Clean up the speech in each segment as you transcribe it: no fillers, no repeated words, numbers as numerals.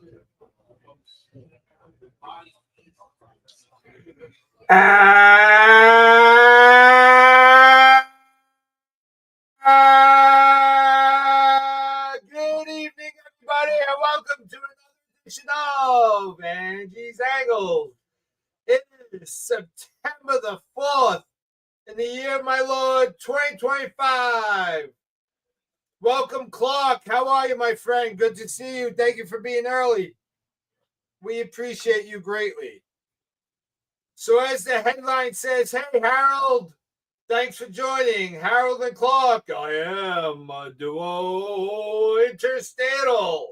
Good evening, everybody, and welcome to another edition of Angie's Angles. It is September the 4th in the year of my Lord 2025. Welcome, Clark. How are you, my friend? Good to see you. Thank you for being early. We appreciate you greatly. So as the headline says, hey, Harold, thanks for joining. Harold and Clark, I am a duo interstatal.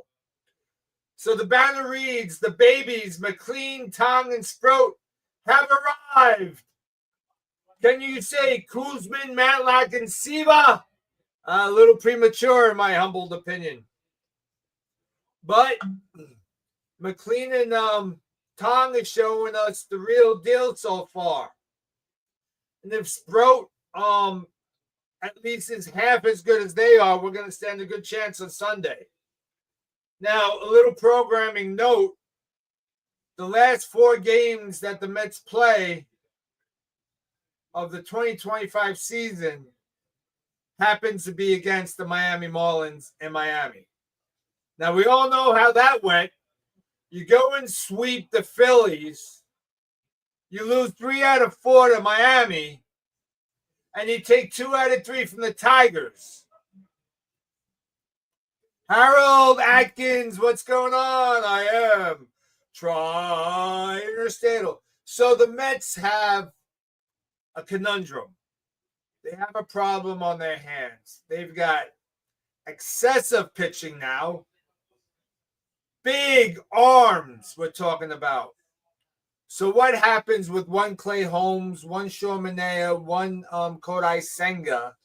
So the banner reads, the babies, McClean, Tong and Sproat, have arrived. Can you say Kuzmin, Matlack, and Siva? A little premature, in my humbled opinion. But McLean and Tong is showing us the real deal so far. And if Sproat at least is half as good as they are, we're going to stand a good chance on Sunday. Now, a little programming note. The last 4 games that the Mets play of the 2025 season happens to be against the Miami Marlins in Miami. Now, we all know how that went. You go and sweep the Phillies. You lose 3 out of 4 to Miami. And you take 2 out of 3 from the Tigers. Harold Atkins, what's going on? I am interstatal. So the Mets have a conundrum. They have a problem on their hands. They've got excessive pitching now. Big arms we're talking about. So what happens with one Clay Holmes, one Sean Manaea, one Kodai Senga,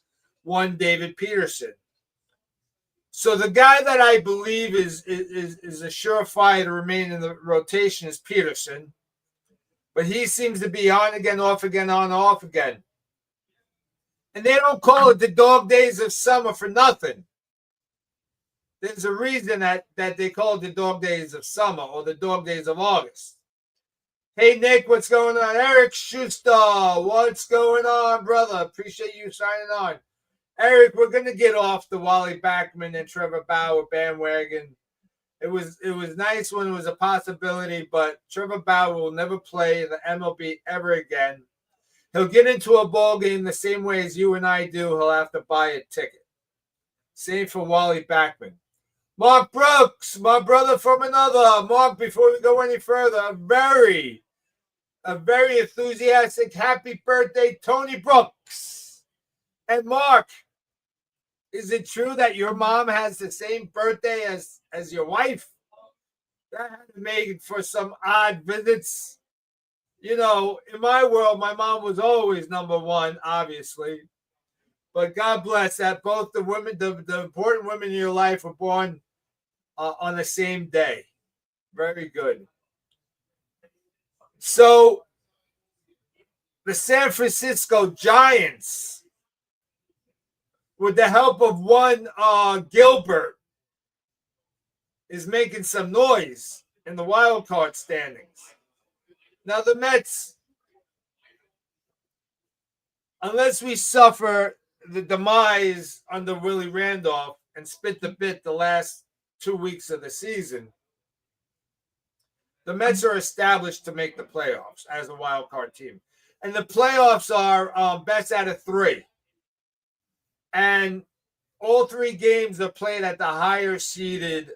one David Peterson? So the guy that I believe is a surefire to remain in the rotation is Peterson. But he seems to be on again, off again, on, off again. And they don't call it the dog days of summer for nothing. There's a reason that they call it the dog days of summer or the dog days of August. Hey, Nick, what's going on? Eric Schuster, what's going on, brother? Appreciate you signing on. Eric, we're going to get off the Wally Backman and Trevor Bauer bandwagon. It was nice when it was a possibility, but Trevor Bauer will never play in the MLB ever again. He'll get into a ball game the same way as you and I do. He'll have to buy a ticket. Same for Wally Backman. Mark Brooks, my brother from another. Mark, before we go any further, a very enthusiastic happy birthday, Tony Brooks. And Mark, is it true that your mom has the same birthday as your wife? That had to make for some odd visits. You know, in my world, my mom was always number one, obviously. But God bless that both the women, the important women in your life were born on the same day. Very good. So, the San Francisco Giants, with the help of one Gilbert, is making some noise in the wild card standings. Now, the Mets, unless we suffer the demise under Willie Randolph and spit the bit the last 2 weeks of the season, the Mets are established to make the playoffs as a wild card team. And the playoffs are best out of 3. And all 3 games are played at the higher seeded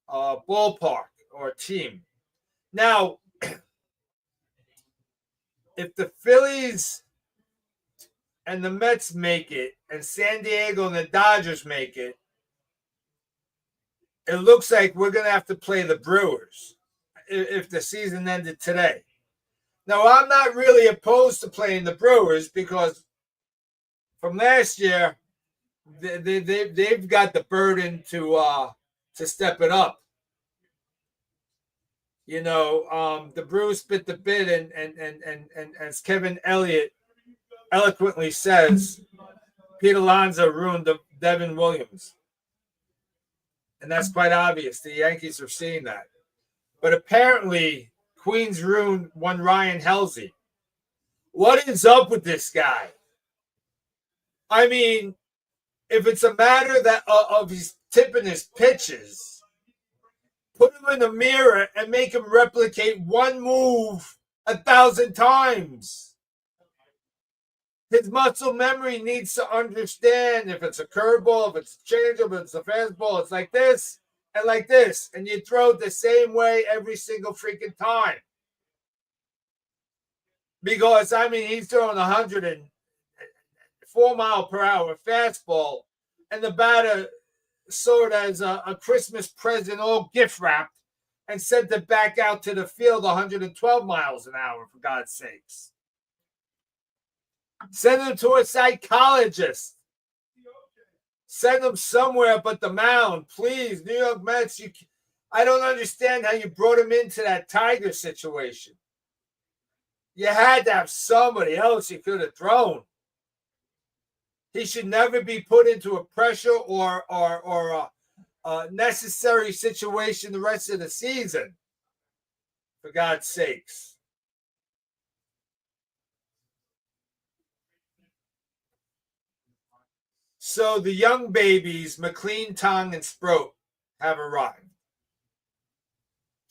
ballpark or team. Now, if the Phillies and the Mets make it and San Diego and the Dodgers make it, it looks like we're going to have to play the Brewers if the season ended today. Now, I'm not really opposed to playing the Brewers because from last year, they've got the burden to step it up. You know, the Brewers spit the bit, and as Kevin Elliott eloquently says, Pete Alonso ruined Devin Williams. And that's quite obvious. The Yankees are seeing that. But apparently, Queens ruined one Ryan Helsley. What is up with this guy? I mean, if it's a matter that of he's tipping his pitches, put him in the mirror and make him replicate one move 1,000 times. His muscle memory needs to understand if it's a curveball, if it's a changeup, if it's a fastball, it's like this and like this. And you throw it the same way every single freaking time. Because, I mean, he's throwing 104 mile per hour fastball, and the batter saw it as a Christmas present, all gift wrapped, and sent it back out to the field 112 miles an hour, for God's sakes. Send him to a psychologist. Send him somewhere but the mound, please. New York Mets, I don't understand how you brought him into that Tiger situation. You had to have somebody else you could have thrown. He should never be put into a pressure or a necessary situation the rest of the season, for God's sakes. So the young babies, McClean, Tong, and Sproat, have arrived.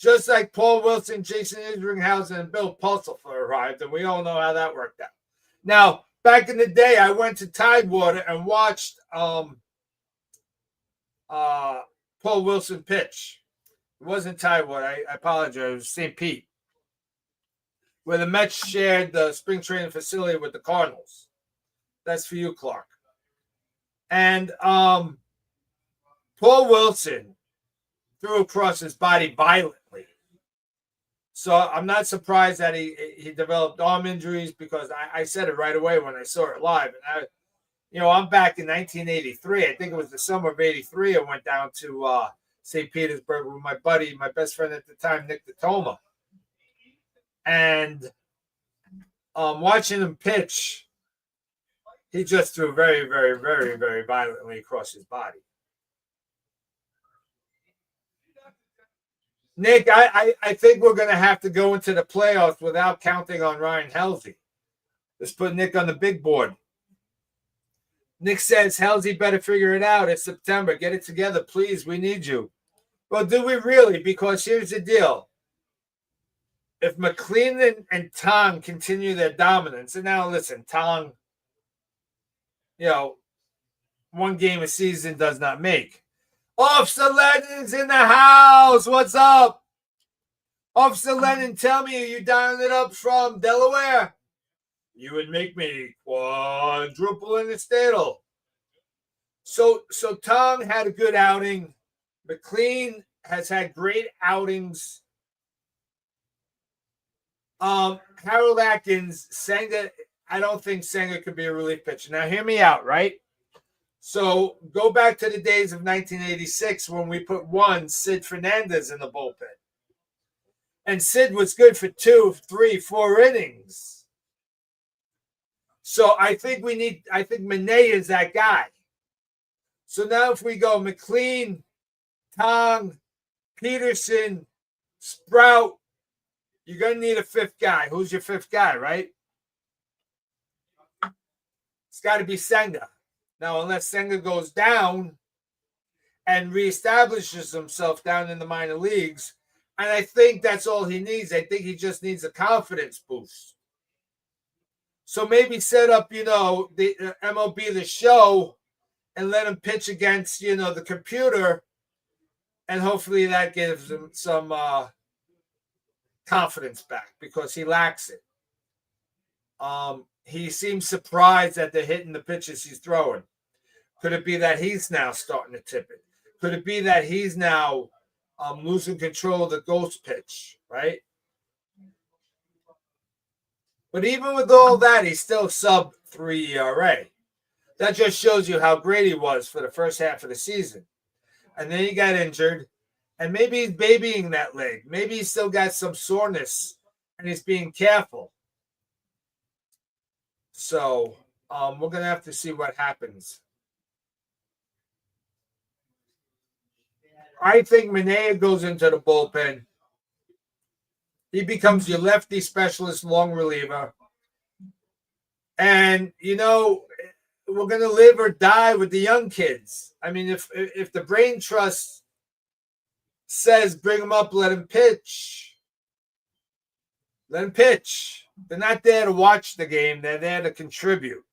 Just like Paul Wilson, Jason Isringhausen, and Bill Pulsifer arrived, and we all know how that worked out. Now, back in the day, I went to Tidewater and watched Paul Wilson pitch. It wasn't Tidewater. I apologize. It was St. Pete, where the Mets shared the spring training facility with the Cardinals. That's for you, Clark. And Paul Wilson threw across his body violently. So I'm not surprised that he developed arm injuries, because I said it right away when I saw it live. And I'm back in 1983. I think it was the summer of '83. I went down to St. Petersburg with my buddy, my best friend at the time, Nick Toma. And watching him pitch, he just threw very, very, very, very violently across his body. Nick, I think we're going to have to go into the playoffs without counting on Ryan Helsley. Let's put Nick on the big board. Nick says, Helsley better figure it out. It's September. Get it together, please. We need you. Well, do we really? Because here's the deal. If McLean and Tong continue their dominance, and now listen, Tong, one game a season does not make. Officer Lennon's in the house. What's up? Officer Lennon, tell me, are you dialing it up from Delaware? You would make me quadruple in the statal. So Tong had a good outing. McLean has had great outings. Harold Atkins, Senga, I don't think Senga could be a relief pitcher. Now, hear me out, right? So go back to the days of 1986 when we put Sid Fernandez in the bullpen. And Sid was good for 2, 3, 4 innings. So I think Manet is that guy. So now if we go McLean, Tong, Peterson, Sprout, you're going to need a fifth guy. Who's your fifth guy, right? It's got to be Senga. Now, unless Senga goes down and reestablishes himself down in the minor leagues, and I think that's all he needs. I think he just needs a confidence boost. So maybe set up, the MLB The Show and let him pitch against, the computer, and hopefully that gives him some confidence back, because he lacks it. He seems surprised that they're hitting the pitches he's throwing. Could it be that he's now starting to tip it? Could it be that he's now losing control of the ghost pitch, right? But even with all that, he's still sub 3 ERA. That just shows you how great he was for the first half of the season. And then he got injured, and maybe he's babying that leg. Maybe he's still got some soreness, and he's being careful. So we're going to have to see what happens. I think Manea goes into the bullpen. He becomes your lefty specialist long reliever. And, you know, we're going to live or die with the young kids. I mean, if the brain trust says bring them up, let them pitch. Let them pitch. They're not there to watch the game. They're there to contribute.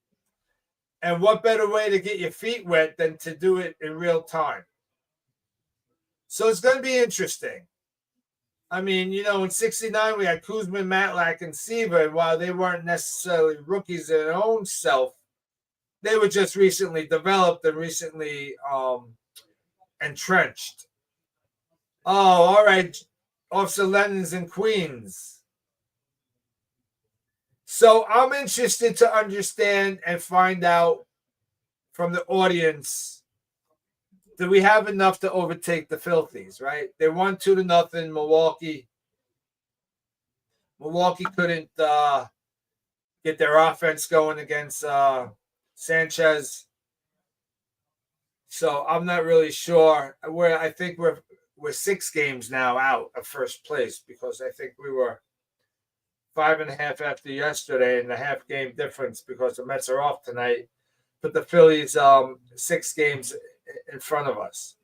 And what better way to get your feet wet than to do it in real time? So it's going to be interesting. I mean, you know, in 69, we had Kuzma, Matlack, and Seaver. And while they weren't necessarily rookies in their own self, they were just recently developed and recently entrenched. Oh, all right. Officer Lennon's in Queens. So I'm interested to understand and find out from the audience, do we have enough to overtake the Filthies, right? They won 2-0 Milwaukee. Milwaukee couldn't get their offense going against Sanchez. So I'm not really sure. I think we're 6 games now out of first place because I think we were 5.5 after yesterday, and the half game difference because the Mets are off tonight. Put the Phillies 6 games in front of us.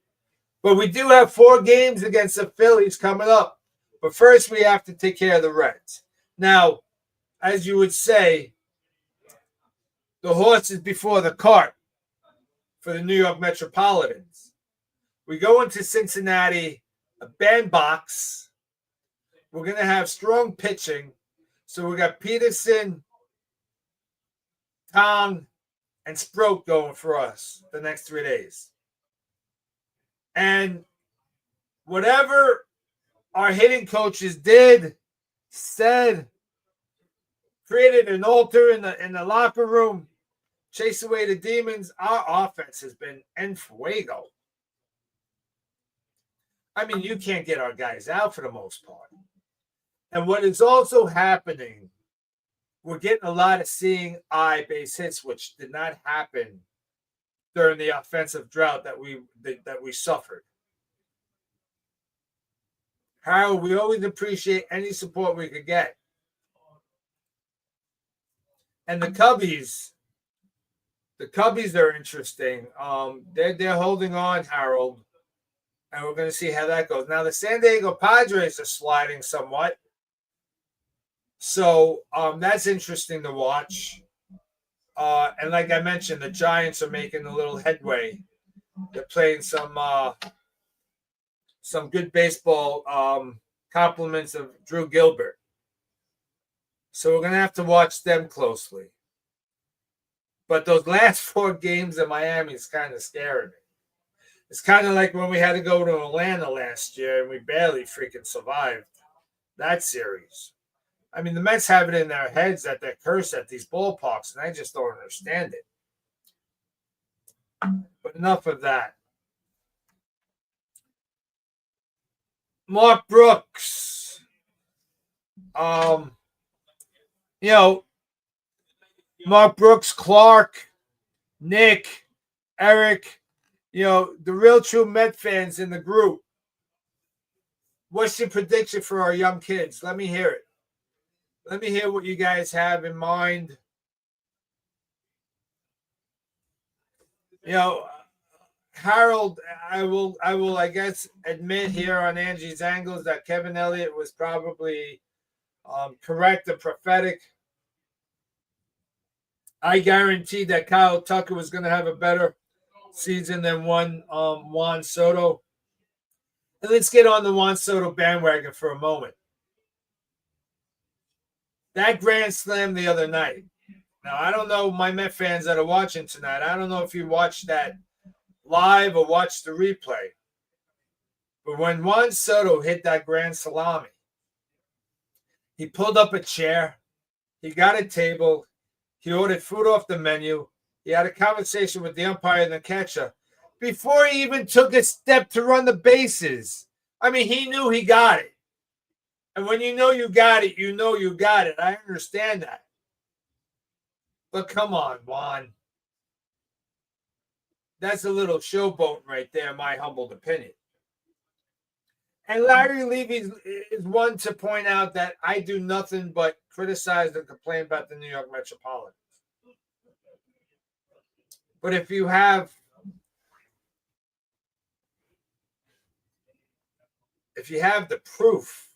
But we do have 4 games against the Phillies coming up. But first, we have to take care of the Reds. Now, as you would say, the horse is before the cart for the New York Metropolitans. We go into Cincinnati, a bandbox. We're going to have strong pitching. So we got Peterson, Tong, and Sproat going for us the next 3 days. And whatever our hitting coaches did, said, created an altar in the locker room, chase away the demons, our offense has been en fuego. I mean, you can't get our guys out for the most part. And what is also happening, we're getting a lot of seeing eye base hits, which did not happen during the offensive drought that we suffered. Harold, we always appreciate any support we could get. And the Cubbies are interesting. They're holding on, Harold, and we're going to see how that goes. Now, the San Diego Padres are sliding somewhat. So that's interesting to watch. And like I mentioned, the Giants are making a little headway. They're playing some good baseball, compliments of Drew Gilbert. So we're going to have to watch them closely. But those last 4 games in Miami is kind of scaring me. It's kind of like when we had to go to Atlanta last year and we barely freaking survived that series. I mean, the Mets have it in their heads that they're cursed at these ballparks, and I just don't understand it. But enough of that. Mark Brooks. You know, Mark Brooks, Clark, Nick, Eric, you know, the real true Met fans in the group. What's your prediction for our young kids? Let me hear it. Let me hear what you guys have in mind. You know, Harold, I will, I guess, admit here on Angie's Angles that Kevin Elliott was probably correct and prophetic. I guaranteed that Kyle Tucker was going to have a better season than Juan Soto. And let's get on the Juan Soto bandwagon for a moment. That grand slam the other night. Now, I don't know, my Met fans that are watching tonight, I don't know if you watched that live or watched the replay. But when Juan Soto hit that grand salami, he pulled up a chair, he got a table, he ordered food off the menu, he had a conversation with the umpire and the catcher before he even took a step to run the bases. I mean, he knew he got it. And when you know you got it, you know you got it. I understand that. But come on, Juan. That's a little showboat right there, in my humble opinion. And Larry Levy is one to point out that I do nothing but criticize and complain about the New York Metropolitans. But if you have the proof,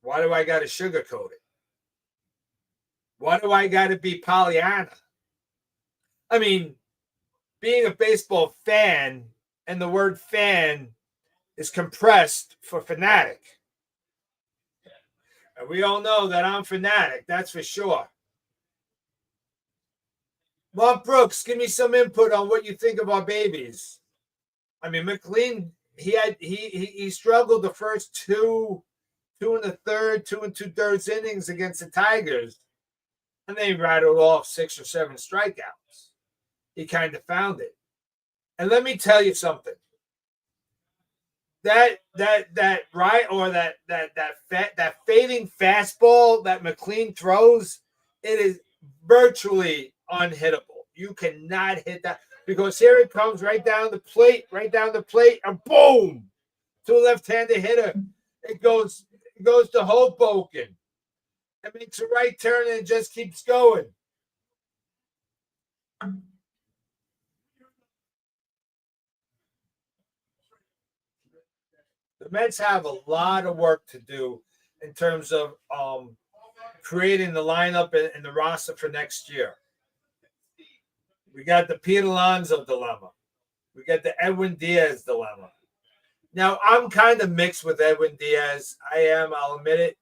why do I got to sugarcoat it? Why do I got to be Pollyanna? I mean, being a baseball fan, and the word fan is compressed for fanatic. And we all know that I'm fanatic, that's for sure. Mark Brooks, give me some input on what you think of our babies. I mean, McLean, he struggled the first two and a third, 2 2/3 innings against the Tigers, and they rattled off 6 or 7 strikeouts. He kind of found it. And let me tell you something. That fading fastball that McLean throws, it is virtually unhittable. You cannot hit that because here it comes right down the plate, and boom, to a left-handed hitter. It goes to Hoboken. It makes a right turn and it just keeps going. The Mets have a lot of work to do in terms of creating the lineup and the roster for next year. We got the Pete Alonso dilemma. We got the Edwin Diaz dilemma. Now, I'm kind of mixed with Edwin Diaz. I am, I'll admit it.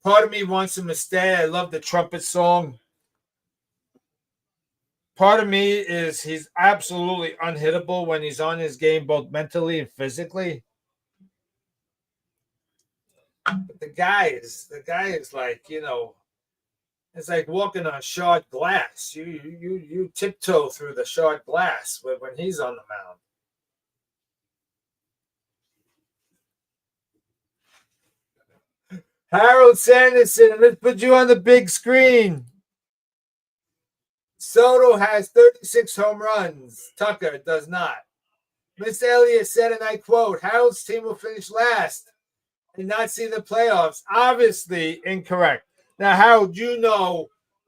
Part of me wants him to stay. I love the trumpet song. Part of me is he's absolutely unhittable when he's on his game, both mentally and physically. But the guy is like, it's like walking on shard glass. You tiptoe through the shard glass when he's on the mound. Harold Sanderson, let's put you on the big screen. Soto has 36 home runs. Tucker does not. Mr. Elliott said, and I quote, Harold's team will finish last and not see the playoffs. Obviously incorrect. Now, Harold,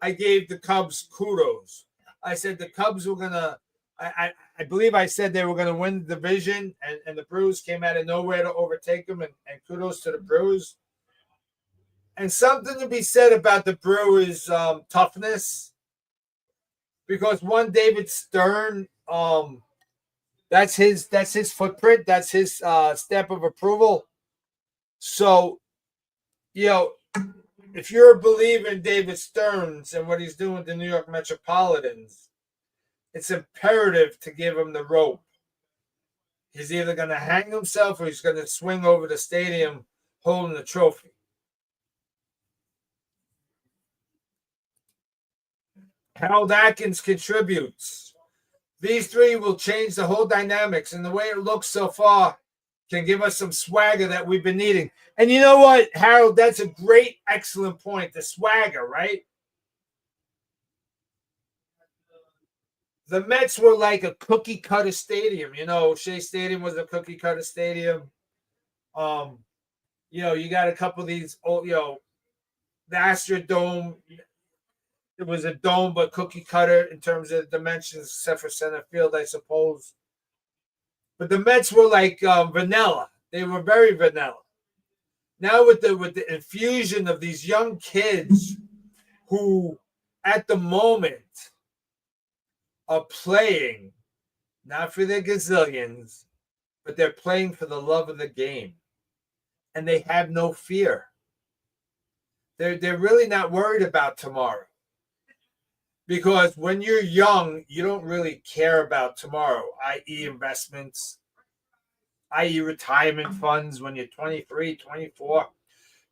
I gave the Cubs kudos. I said the Cubs were going to, I believe I said they were going to win the division, and the Brewers came out of nowhere to overtake them, and kudos to the Brewers. And something to be said about the Brewers' toughness, because one David Stern, that's his footprint, that's his stamp of approval. So, if you're a believer in David Stearns and what he's doing with the New York Metropolitans, it's imperative to give him the rope. He's either going to hang himself or he's going to swing over the stadium holding the trophy. Harold Atkins contributes. These three will change the whole dynamics, and the way it looks so far can give us some swagger that we've been needing. And you know what, Harold? That's a great, excellent point. The swagger, right? The Mets were like a cookie-cutter stadium. Shea Stadium was a cookie-cutter stadium. You got a couple of these, the Astrodome. It was a dome, but cookie cutter in terms of dimensions, except for center field, I suppose. But the Mets were like vanilla. They were very vanilla. Now with the infusion of these young kids who, at the moment, are playing not for their gazillions, but they're playing for the love of the game, and they have no fear. They're really not worried about tomorrow. Because when you're young, you don't really care about tomorrow, i.e. investments, i.e. retirement funds. When you're 23, 24,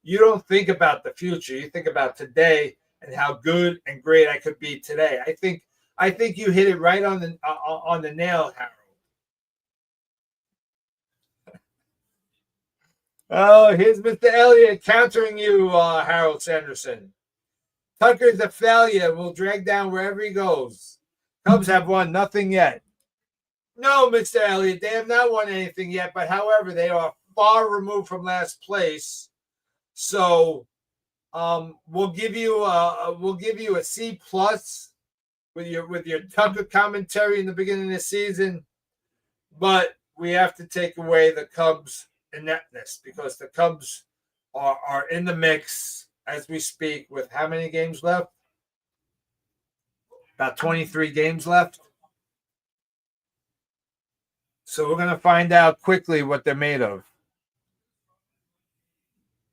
you don't think about the future. You think about today and how good and great I could be today. I think you hit it right on the nail, Harold. Oh, here's Mr. Elliott countering you, Harold Sanderson. Tucker's a failure. Will drag down wherever he goes. Cubs have won nothing yet. No, Mr. Elliott, they have not won anything yet, but however, they are far removed from last place. So we'll give you a C plus with your Tucker commentary in the beginning of the season, but we have to take away the Cubs' ineptness because the Cubs are in the mix as we speak with how many games left? About 23 games left. So we're going to find out quickly what they're made of.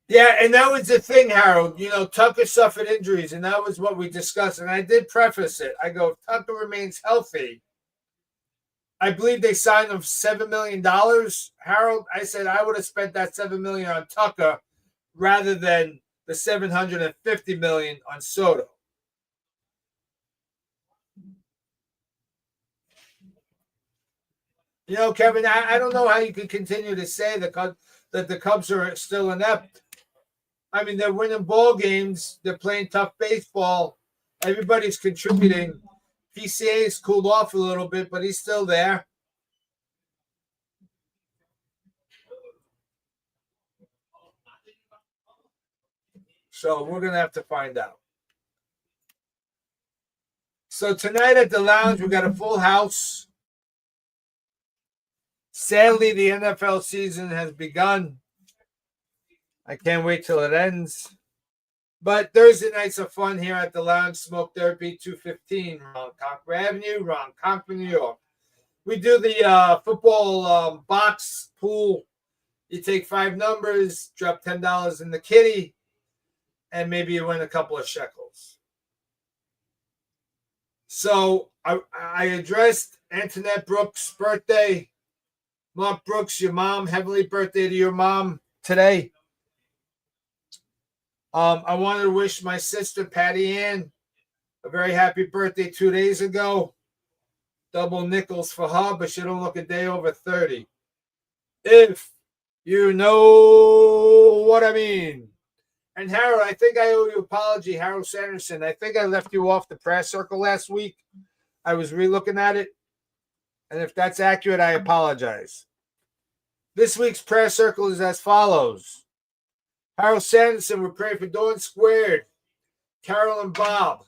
Yeah, and that was the thing, Harold. You know, Tucker suffered injuries, and that was what we discussed. And I did preface it. I go, if Tucker remains healthy, I believe they signed him $7 million. Harold, I said I would have spent that $7 million on Tucker rather than the $750 million on Soto. You know, Kevin, I don't know how you can continue to say that the Cubs are still inept. I mean, they're winning ball games. They're playing tough baseball. Everybody's contributing. PCA's cooled off a little bit, but he's still there. So we're going to have to find out. So tonight at the lounge, we got a full house. Sadly, the NFL season has begun. I can't wait till it ends. But Thursday nights are fun here at the lounge. Smoke Therapy 215, Ronkonkoma Avenue, Ronkonkoma, New York. We do the football box pool. You take 5 numbers, drop $10 in the kitty, and maybe you win a couple of shekels. So I addressed Antoinette Brooks' birthday. Mark Brooks, your mom, heavenly birthday to your mom today. I wanted to wish my sister, Patty Ann, a very happy birthday 2 days ago. Double nickels for her, but she don't look a day over 30. If you know what I mean. And Harold, I think I owe you an apology, Harold Sanderson. I think I left you off the prayer circle last week. I was re-looking at it. And if that's accurate, I apologize. This week's prayer circle is as follows. Harold Sanderson, we're praying for Dawn Squared, Carol and Bob.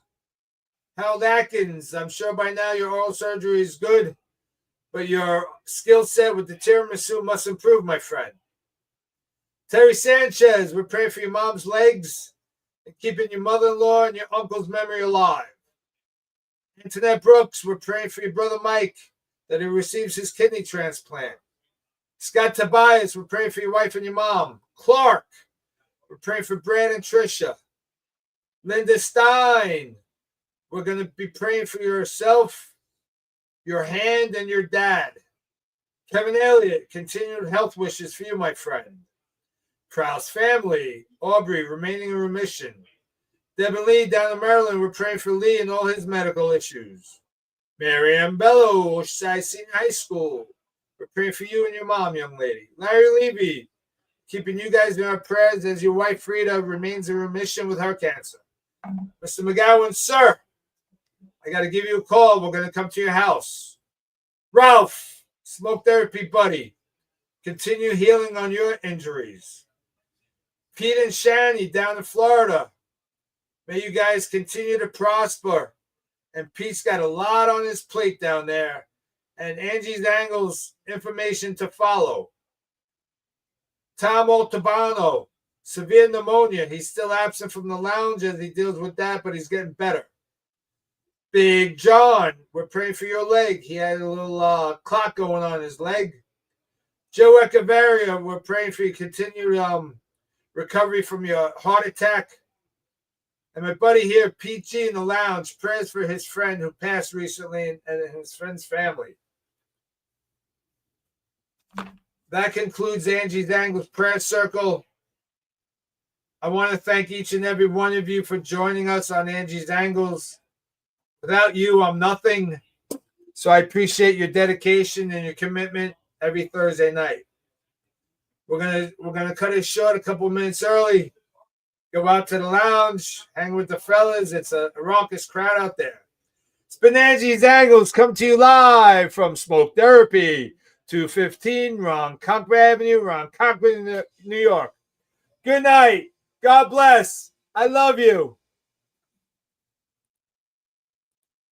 Harold Atkins, I'm sure by now your oral surgery is good, but your skill set with the tiramisu must improve, my friend. Terry Sanchez, we're praying for your mom's legs and keeping your mother-in-law and your uncle's memory alive. Antoinette Brooks, we're praying for your brother Mike that he receives his kidney transplant. Scott Tobias, we're praying for your wife and your mom. Clark, we're praying for Brad and Tricia. Linda Stein, we're going to be praying for yourself, your hand, and your dad. Kevin Elliott, continued health wishes for you, my friend. Krause family, Aubrey, remaining in remission. Deb and Lee down in Maryland, we're praying for Lee and all his medical issues. Mary Ann Bello, Oceanside Senior High School. We're praying for you and your mom, young lady. Larry Levy, keeping you guys in our prayers as your wife Frida remains in remission with her cancer. Mr. McGowan, sir, I got to give you a call. We're going to come to your house. Ralph, smoke therapy buddy, continue healing on your injuries. Pete and Shani down in Florida, may you guys continue to prosper. And Pete's got a lot on his plate down there. And Angie's Angles information to follow. Tom Altabano, severe pneumonia. He's still absent from the lounge as he deals with that, but he's getting better. Big John, we're praying for your leg. He had a little clot going on his leg. Joe Echevarria, we're praying for your continued recovery from your heart attack. And my buddy here, Pete G in the lounge, prayers for his friend who passed recently and his friend's family. That concludes Angie's Angles Prayer Circle. I want to thank each and every one of you for joining us on Angie's Angles. Without you, I'm nothing. So I appreciate your dedication and your commitment every Thursday night. We're gonna cut it short a couple minutes early. Go out to the lounge, hang with the fellas. It's a raucous crowd out there. Spinangi's Angles come to you live from Smoke Therapy, 215 Ronkonkoma Avenue, Ronkonkoma, New York. Good night. God bless. I love you.